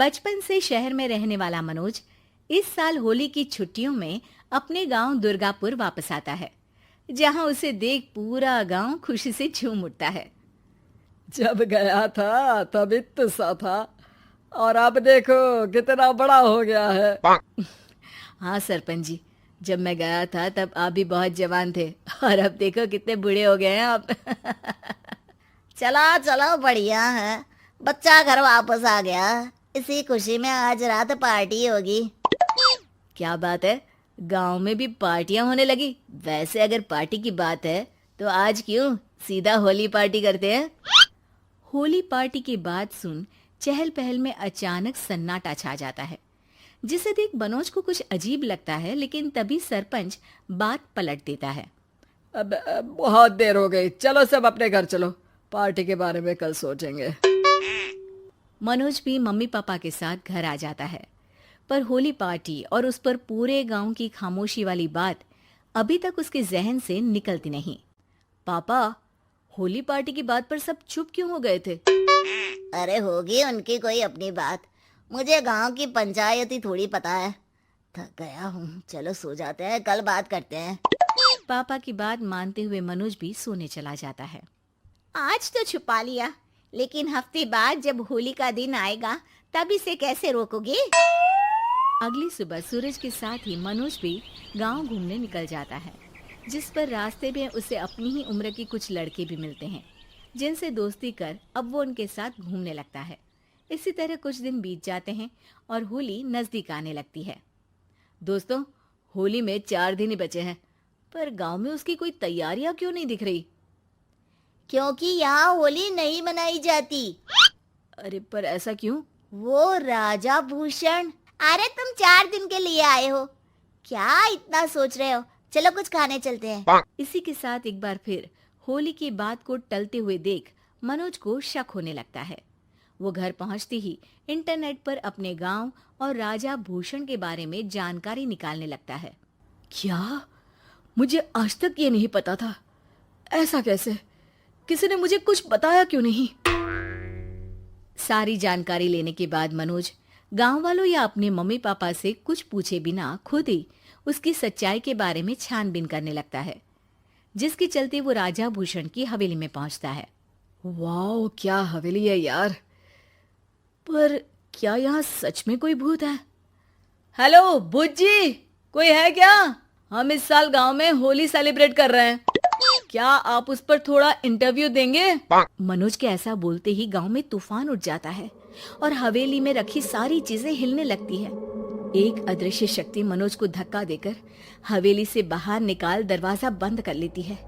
बचपन से शहर में रहने वाला मनोज इस साल होली की छुट्टियों में अपने गांव दुर्गापुर वापस आता है, जहां उसे देख पूरा गांव खुशी से झूम उठता है। जब गया था तब इतना सा था और अब देखो कितना बड़ा हो गया है। हाँ सरपंच जी, जब मैं गया था तब आप भी बहुत जवान थे और अब देखो कितने बूढ़े हो गए हैं आप। चलो चलो, बढ़िया है, बच्चा घर वापस आ गया। इसी खुशी में आज रात पार्टी होगी। क्या बात है, गांव में भी पार्टियां होने लगी। वैसे अगर पार्टी की बात है तो आज क्यों सीधा होली पार्टी करते हैं। होली पार्टी की बात सुन चहल पहल में अचानक सन्नाटा छा जाता है, जिसे देख मनोज को कुछ अजीब लगता है। लेकिन तभी सरपंच बात पलट देता है। अब बहुत देर हो गई, चलो सब अपने घर चलो, पार्टी के बारे में कल सोचेंगे। मनोज भी मम्मी पापा के साथ घर आ जाता है, पर होली पार्टी और उस पर पूरे गांव की खामोशी वाली बात अभी तक उसके जहन से निकलती नहीं। पापा, होली पार्टी की बात पर सब चुप क्यों हो गए थे? अरे होगी उनकी कोई अपनी बात, मुझे गांव की पंचायत ही थोड़ी पता है। थक गया हूँ, चलो सो जाते हैं, कल बात करते हैं। पापा की बात मानते हुए मनोज भी सोने चला जाता है। आज तो छुपा लिया, लेकिन हफ्ते बाद जब होली का दिन आएगा तब इसे कैसे रोकोगे? अगली सुबह सूरज के साथ ही मनोज भी गांव घूमने निकल जाता है, जिस पर रास्ते में उसे अपनी ही उम्र के कुछ लड़के भी मिलते हैं, जिनसे दोस्ती कर अब वो उनके साथ घूमने लगता है। इसी तरह कुछ दिन बीत जाते हैं और होली नजदीक आने लगती है। दोस्तों, होली में 4 दिन ही बचे हैं, पर गांव में उसकी कोई तैयारियां क्यों नहीं दिख रही? क्योंकि यहाँ होली नहीं मनाई जाती। अरे पर ऐसा क्यों? वो राजा भूषण। अरे तुम 4 दिन के लिए आए हो, क्या इतना सोच रहे हो? चलो कुछ खाने चलते हैं। इसी के साथ एक बार फिर होली की बात को टलते हुए देख मनोज को शक होने लगता है। वो घर पहुंचते ही इंटरनेट पर अपने गांव और राजा भूषण के बारे में जानकारी निकालने लगता है। क्या? मुझे आज तक ये नहीं पता था। ऐसा कैसे? किसी ने मुझे कुछ बताया क्यों नहीं? सारी जानकारी लेने के बाद मनोज गांव वालों या अपने मम्मी पापा से कुछ पूछे बिना खुद ही उसकी सच्चाई के बारे में छानबीन करने लगता है, जिसके चलते वो राजा भूषण की हवेली में पहुंचता है। वाह, क्या हवेली है यार! पर क्या यहाँ सच में कोई भूत है? हेलो भूत जी, कोई है क्या? हम इस साल गांव में होली सेलिब्रेट कर रहे हैं, क्या आप उस पर थोड़ा इंटरव्यू देंगे? मनोज के ऐसा बोलते ही गांव में तूफान उठ जाता है और हवेली में रखी सारी चीजें हिलने लगती है। एक अदृश्य शक्ति मनोज को धक्का देकर हवेली से बाहर निकाल दरवाजा बंद कर लेती है।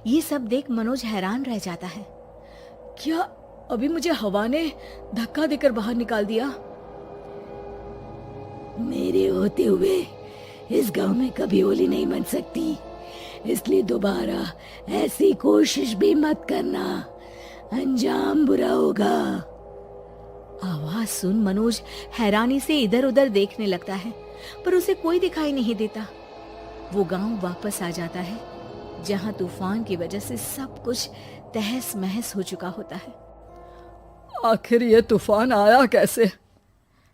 ये सब देख मनोज हैरान रह जाता है। क्या अभी मुझे हवा ने धक्का देकर बाहर निकाल दिया? मेरे होते हुए इस गांव में कभी होली नहीं मन सकती, इसलिए दोबारा ऐसी कोशिश भी मत करना, अंजाम बुरा होगा। आवाज सुन मनोज हैरानी से इधर उधर देखने लगता है, पर उसे कोई दिखाई नहीं देता। वो गांव वापस आ जाता है, जहां तूफान की वजह से सब कुछ तहस महस हो चुका होता है। आखिर ये तूफान आया कैसे?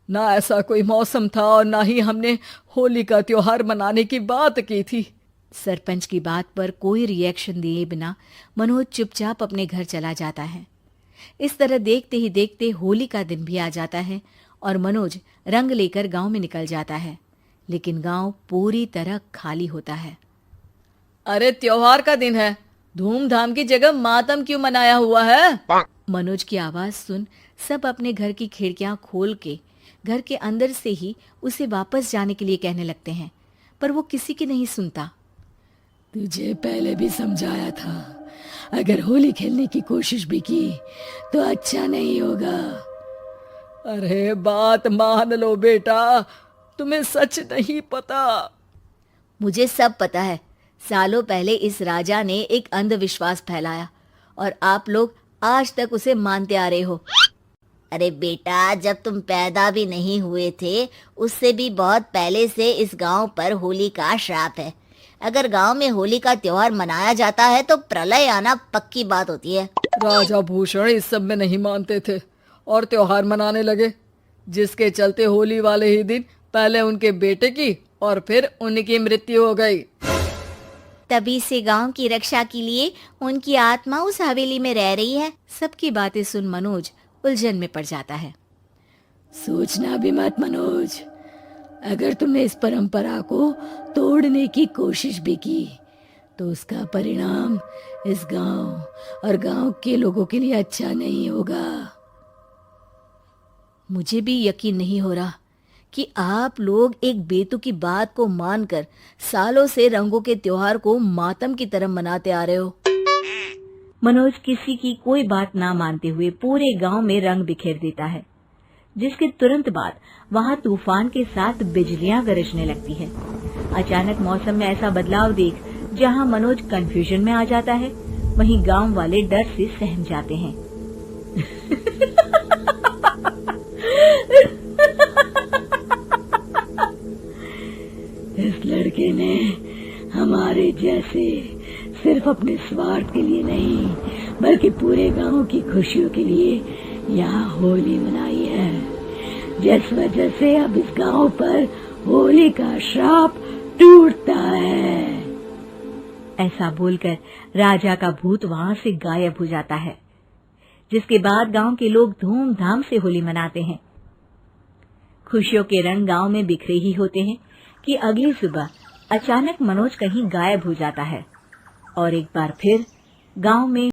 ना ऐसा कोई मौसम था और ना ही हमने होली का त्योहार मनाने की बात की थी। सरपंच की बात पर कोई रिएक्शन दिए बिना मनोज चुपचाप अपने घर चला जाता है। इस तरह देखते ही देखते होली का दिन भी आ जाता है और मनोज रंग लेकर गांव में निकल जाता है, लेकिन गांव पूरी तरह खाली होता है। अरे त्योहार का दिन है, धूमधाम की जगह मातम क्यों मनाया हुआ है? मनोज की आवाज सुन सब अपने घर की खिड़कियां खोल के घर के अंदर से ही उसे वापस जाने के लिए कहने लगते हैं, पर वो किसी की नहीं सुनता। तुझे पहले भी समझाया था, अगर होली खेलने की कोशिश भी की तो अच्छा नहीं होगा। अरे बात मान लो बेटा, तुम्हें सच नहीं पता। मुझे सब पता है। सालों पहले इस राजा ने एक अंधविश्वास फैलाया और आप लोग आज तक उसे मानते आ रहे हो। अरे बेटा, जब तुम पैदा भी नहीं हुए थे उससे भी बहुत पहले से इस गांव पर होली का श्राप है। अगर गांव में होली का त्योहार मनाया जाता है तो प्रलय आना पक्की बात होती है। राजा भूषण इस सब में नहीं मानते थे और त्योहार मनाने लगे। जिसके चलते होली वाले ही दिन पहले उनके बेटे की और फिर उनकी मृत्यु हो गई। तभी से गांव की रक्षा के लिए उनकी आत्मा उस हवेली में रह रही है। सबकी बातें सुन मनोज उलझन में पड़ जाता है। सोचना भी मत मनोज, अगर तुमने इस परंपरा को तोड़ने की कोशिश भी की तो उसका परिणाम इस गांव और गांव के लोगों के लिए अच्छा नहीं होगा। मुझे भी यकीन नहीं हो रहा कि आप लोग एक बेतुकी बात को मानकर सालों से रंगों के त्योहार को मातम की तरह मनाते आ रहे हो। मनोज किसी की कोई बात ना मानते हुए पूरे गांव में रंग बिखेर देता है, जिसके तुरंत बाद वहां तूफान के साथ बिजलियां गरजने लगती है। अचानक मौसम में ऐसा बदलाव देख जहां मनोज कंफ्यूजन में आ जाता है, वहीं गांव वाले डर से सहम जाते हैं। इस लड़के ने हमारे जैसे सिर्फ अपने स्वार्थ के लिए नहीं बल्कि पूरे गांव की खुशियों के लिए यहाँ होली मनाई है, जिस वजह से अब इस गांव पर होली का श्राप टूटता है। ऐसा बोलकर राजा का भूत वहां से गायब हो जाता है, जिसके बाद गांव के लोग धूमधाम से होली मनाते हैं। खुशियों के रंग गांव में बिखरे ही होते हैं कि अगली सुबह अचानक मनोज कहीं गायब हो जाता है और एक बार फिर गांव में